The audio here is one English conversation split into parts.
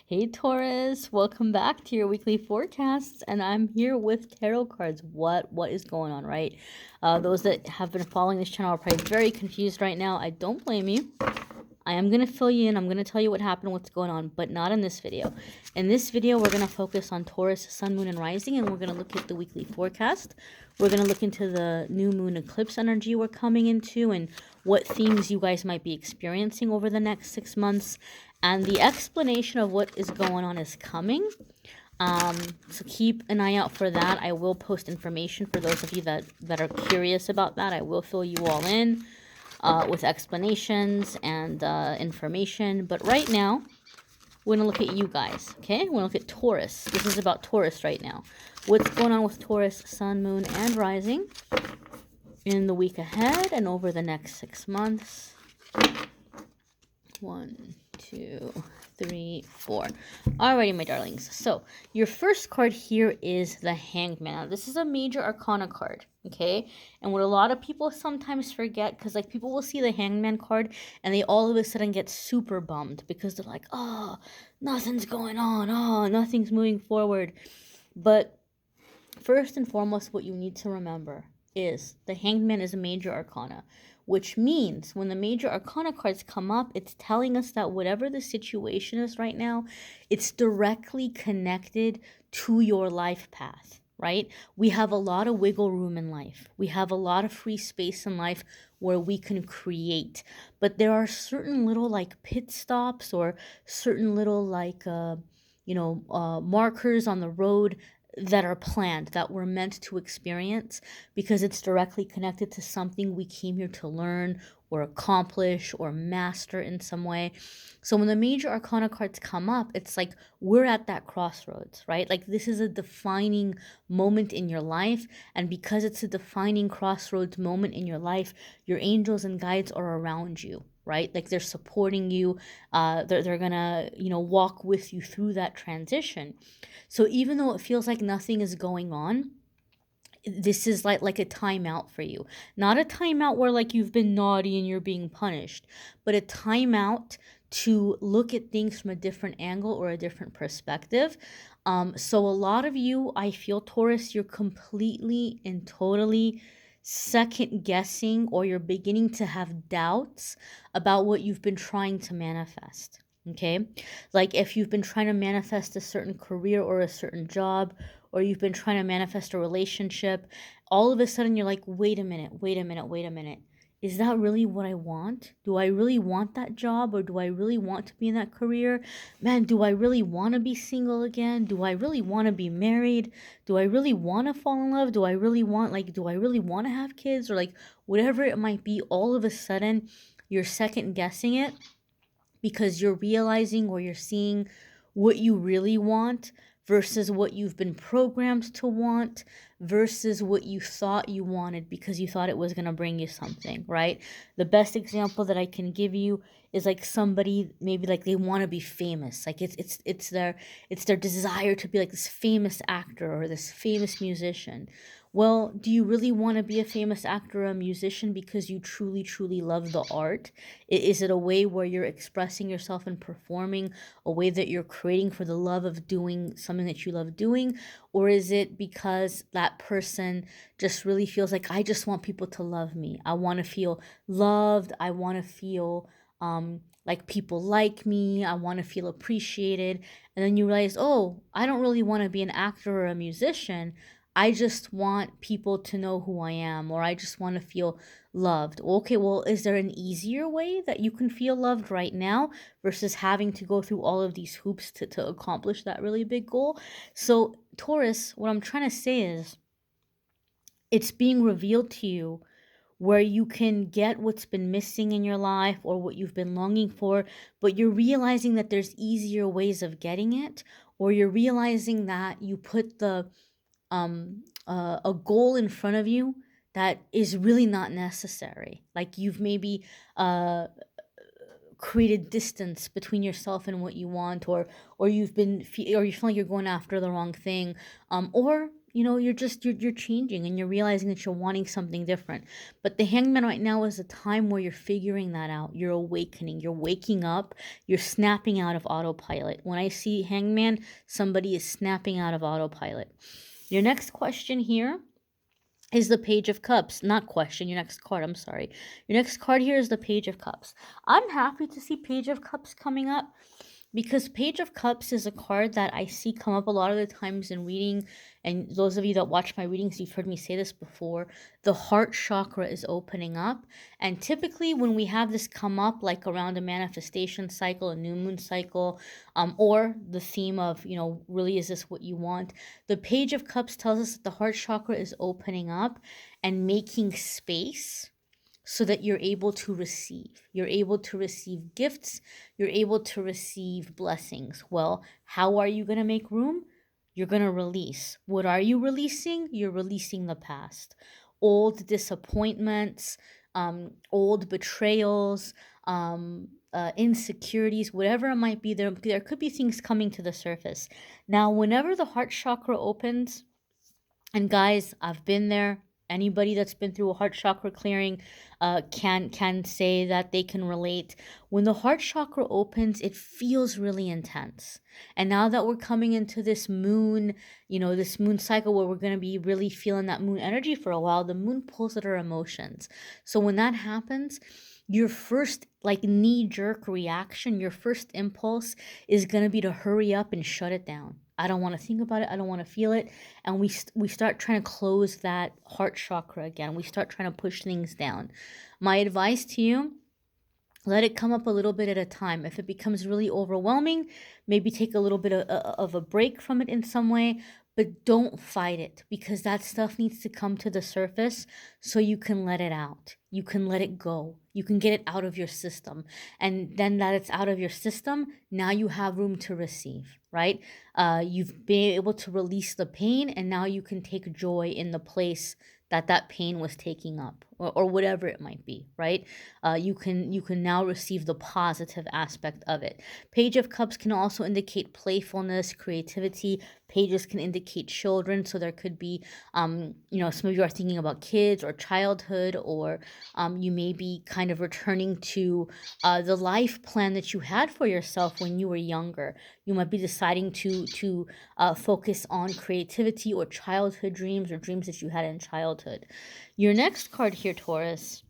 Hey Taurus, welcome back to your weekly forecasts, and I'm here with tarot cards. What is going on, right? Those that have been following this channel are probably very confused right now. I don't blame you. I am going to fill you in. I'm going to tell you what happened, what's going on, but not in this video. In this video, we're going to focus on Taurus, Sun, Moon, and Rising, and we're going to look at the weekly forecast. We're going to look into the new moon eclipse energy we're coming into and what themes you guys might be experiencing over the next 6 months. And the explanation of what is going on is coming. So keep an eye out for that. I will post information for those of you that are curious about that. I will fill you all in with explanations and information. But right now, we're going to look at you guys, okay? We're going to look at Taurus. This is about Taurus right now. What's going on with Taurus, Sun, Moon, and Rising in the week ahead and over the next 6 months. 1, 2, 3, 4. Alrighty, my darlings. So, your first card here is the Hangman. Now, this is a major arcana card, okay? And what a lot of people sometimes forget, because, like, people will see the Hangman card, and they all of a sudden get super bummed, because they're like, oh, nothing's going on, oh, nothing's moving forward. But, first and foremost, what you need to remember is the Hangman is a major arcana, which means when the major arcana cards come up, it's telling us that whatever the situation is right now, it's directly connected to your life path, right? We have a lot of wiggle room in life. We have a lot of free space in life where we can create. But there are certain little like pit stops or certain little like, markers on the road that are planned, that we're meant to experience, because it's directly connected to something we came here to learn or accomplish or master in some way. So when the major arcana cards come up, it's like we're at that crossroads, right? Like this is a defining moment in your life, and because it's a defining crossroads moment in your life, your angels and guides are around you, right? Like they're supporting you. They're gonna, walk with you through that transition. So even though it feels like nothing is going on, this is like a timeout for you. Not a timeout where like you've been naughty and you're being punished, but a timeout to look at things from a different angle or a different perspective. So a lot of you, I feel, Taurus, you're completely and totally second guessing, or you're beginning to have doubts about what you've been trying to manifest. Okay, like if you've been trying to manifest a certain career or a certain job, or you've been trying to manifest a relationship, all of a sudden you're like, wait a minute. Is that really what I want? Do I really want that job, or do I really want to be in that career? Man, do I really want to be single again? Do I really want to be married? Do I really want to fall in love? Do I really want to have kids? Or like whatever it might be, all of a sudden you're second guessing it because you're realizing or you're seeing what you really want versus what you've been programmed to want versus what you thought you wanted because you thought it was going to bring you something, right? The best example that I can give you is like somebody, maybe like they want to be famous. Like it's their desire to be like this famous actor or this famous musician. Well, do you really want to be a famous actor or a musician because you truly, truly love the art? Is it a way where you're expressing yourself and performing, a way that you're creating for the love of doing something that you love doing? Or is it because that person just really feels like, I just want people to love me. I want to feel loved. I want to feel like people like me. I want to feel appreciated. And then you realize, oh, I don't really want to be an actor or a musician. I just want people to know who I am, or I just want to feel loved. Okay, well, is there an easier way that you can feel loved right now versus having to go through all of these hoops to accomplish that really big goal? So, Taurus, what I'm trying to say is it's being revealed to you where you can get what's been missing in your life or what you've been longing for, but you're realizing that there's easier ways of getting it, or you're realizing that you put a goal in front of you that is really not necessary. Like you've maybe created distance between yourself and what you want, or you feel like you're going after the wrong thing, or you're changing and you're realizing that you're wanting something different. But the hangman right now is a time where you're figuring that out. You're awakening, you're waking up, you're snapping out of autopilot. When I see hangman, somebody is snapping out of autopilot. Your next question here is the Page of Cups. Not question, your next card, I'm sorry. Your next card here is the Page of Cups. I'm happy to see Page of Cups coming up because Page of Cups is a card that I see come up a lot of the times in reading. And those of you that watch my readings, you've heard me say this before. The heart chakra is opening up. And typically when we have this come up, like around a manifestation cycle, a new moon cycle, or the theme of, really, is this what you want? The Page of Cups tells us that the heart chakra is opening up and making space so that you're able to receive. You're able to receive gifts. You're able to receive blessings. Well, how are you going to make room? You're going to release. What are you releasing? You're releasing the past. Old disappointments, old betrayals, insecurities, whatever it might be. There could be things coming to the surface. Now, whenever the heart chakra opens, and guys, I've been there. Anybody that's been through a heart chakra clearing can say that they can relate. When the heart chakra opens, it feels really intense. And now that we're coming into this moon, this moon cycle where we're going to be really feeling that moon energy for a while, the moon pulls at our emotions. So when that happens, your first knee-jerk reaction, your first impulse is going to be to hurry up and shut it down. I don't want to think about it. I don't want to feel it. And we start trying to close that heart chakra again. We start trying to push things down. My advice to you, let it come up a little bit at a time. If it becomes really overwhelming, maybe take a little bit of a break from it in some way, but don't fight it because that stuff needs to come to the surface so you can let it out. You can let it go. You can get it out of your system. And then that it's out of your system, now you have room to receive, right? You've been able to release the pain and now you can take joy in the place that pain was taking up or whatever it might be, right? You can now receive the positive aspect of it. Page of Cups can also indicate playfulness, creativity. Pages can indicate children, so there could be, some of you are thinking about kids or childhood, or you may be kind of returning to the life plan that you had for yourself when you were younger. You might be deciding to focus on creativity or childhood dreams or dreams that you had in childhood. Your next card here, Taurus,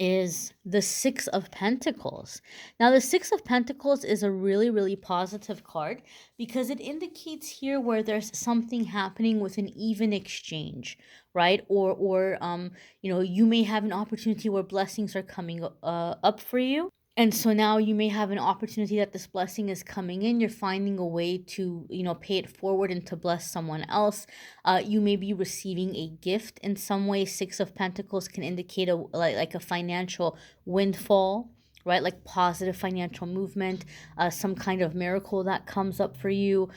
is the Six of Pentacles. Now, the Six of Pentacles is a really, really positive card because it indicates here where there's something happening with an even exchange, right? Or you may have an opportunity where blessings are coming up for you. And so now you may have an opportunity that this blessing is coming in. You're finding a way to, pay it forward and to bless someone else. You may be receiving a gift in some way. Six of Pentacles can indicate like a financial windfall, right? Like positive financial movement, some kind of miracle that comes up for you,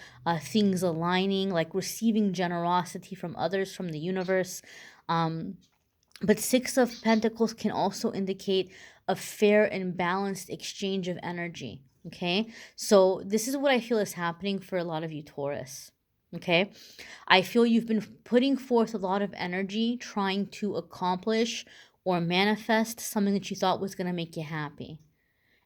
things aligning, like receiving generosity from others, from the universe. But Six of Pentacles can also indicate a fair and balanced exchange of energy, okay? So this is what I feel is happening for a lot of you Taurus, okay? I feel you've been putting forth a lot of energy trying to accomplish or manifest something that you thought was going to make you happy.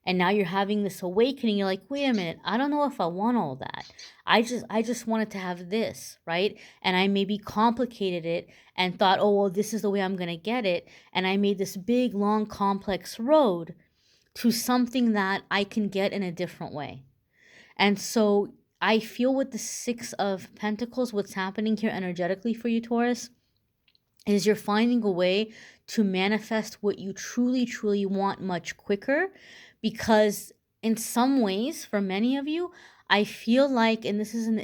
And now you're having this awakening. You're like, wait a minute, I don't know if I want all that. I just wanted to have this, right? And I maybe complicated it and thought, oh, well, this is the way I'm going to get it. And I made this big, long, complex road to something that I can get in a different way. And so I feel with the Six of Pentacles, what's happening here energetically for you, Taurus, is you're finding a way to manifest what you truly, truly want much quicker. Because in some ways, for many of you, I feel like, and this is an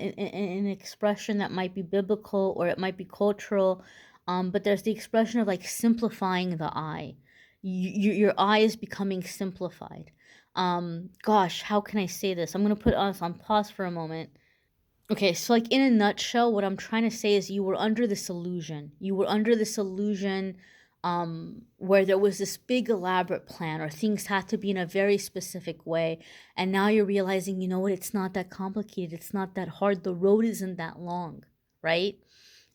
expression that might be biblical or it might be cultural, but there's the expression of like simplifying the eye. Your eye is becoming simplified. Gosh, how can I say this? I'm going to put us on pause for a moment. Okay, so like in a nutshell, what I'm trying to say is you were under this illusion. You were under this illusion where there was this big elaborate plan or things had to be in a very specific way. And now you're realizing, you know what, it's not that complicated. It's not that hard. The road isn't that long, right?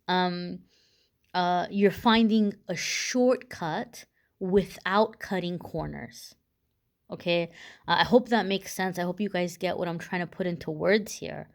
You're finding a shortcut without cutting corners. Okay. I hope that makes sense. I hope you guys get what I'm trying to put into words here.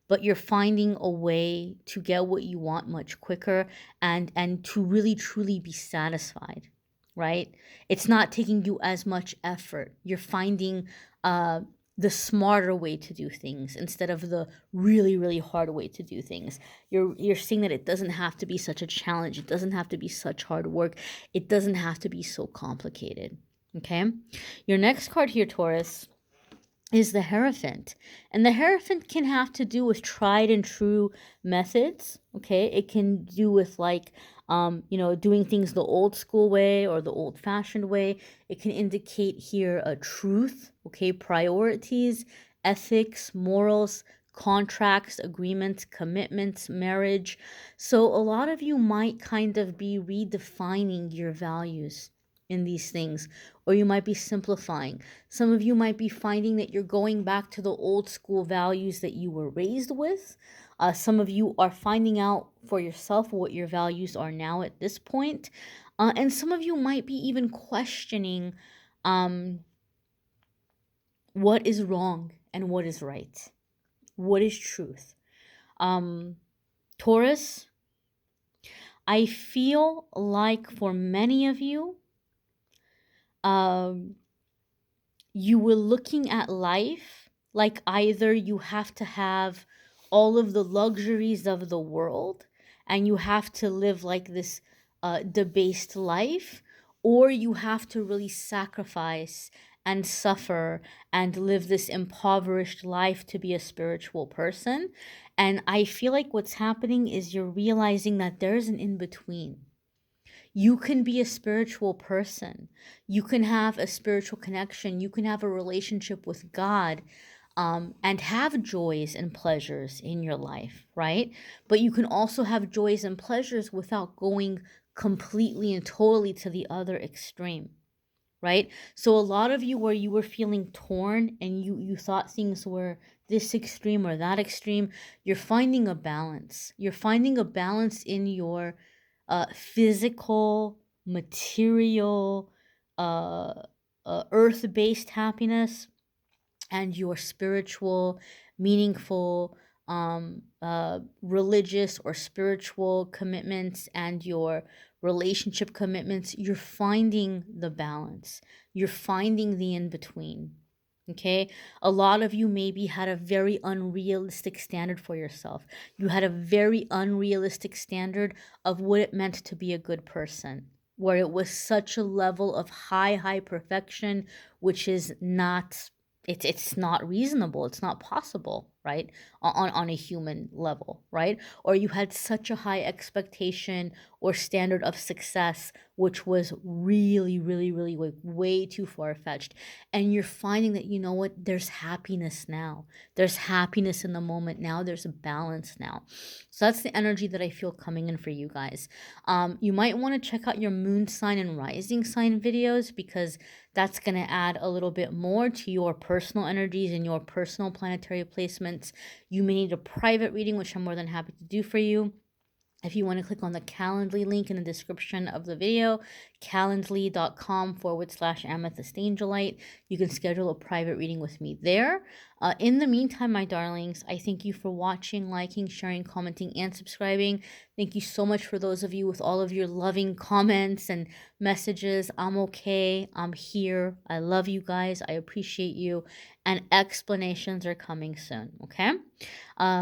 But you're finding a way to get what you want much quicker, and to really truly be satisfied, right? It's not taking you as much effort. You're finding the smarter way to do things instead of the really, really hard way to do things. You're seeing that it doesn't have to be such a challenge. It doesn't have to be such hard work. It doesn't have to be so complicated. Okay? Your next card here, Taurus, is the Hierophant. And the Hierophant can have to do with tried and true methods. Okay? It can do with doing things the old school way or the old fashioned way. It can indicate here a truth, okay? Priorities, ethics, morals, contracts, agreements, commitments, marriage. So a lot of you might kind of be redefining your values in these things, or you might be simplifying. Some of you might be finding that you're going back to the old school values that you were raised with. Some of you are finding out for yourself what your values are now at this point. And some of you might be even questioning what is wrong and what is right. What is truth? Taurus, I feel like for many of you, you were looking at life like either you have to have all of the luxuries of the world and you have to live like this debased life, or you have to really sacrifice and suffer and live this impoverished life to be a spiritual person. And I feel like what's happening is you're realizing that there's an in-between. You can be a spiritual person. You can have a spiritual connection. You can have a relationship with God, and have joys and pleasures in your life, right? But you can also have joys and pleasures without going completely and totally to the other extreme, right? So a lot of you where you were feeling torn and you thought things were this extreme or that extreme, you're finding a balance. You're finding a balance in your physical, material, earth-based happiness and your spiritual, meaningful, religious or spiritual commitments and your relationship commitments. You're finding the balance. You're finding the in-between. Okay? A lot of you maybe had a very unrealistic standard for yourself. You had a very unrealistic standard of what it meant to be a good person, where it was such a level of high perfection, which is not, it's not reasonable. It's not possible, right? On a human level, right? Or you had such a high expectation or standard of success, which was really, really, really way too far-fetched. And you're finding that, you know what, there's happiness now. There's happiness in the moment now. There's a balance now. So that's the energy that I feel coming in for you guys. You might want to check out your moon sign and rising sign videos, because that's going to add a little bit more to your personal energies and your personal planetary placements. You may need a private reading, which I'm more than happy to do for you. If you want to click on the Calendly link in the description of the video, calendly.com/amethystangelite, you can schedule a private reading with me there. In the meantime, my darlings, I thank you for watching, liking, sharing, commenting, and subscribing. Thank you so much for those of you with all of your loving comments and messages. I'm okay. I'm here. I love you guys. I appreciate you. And explanations are coming soon, okay?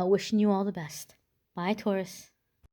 Wishing you all the best. Bye, Taurus.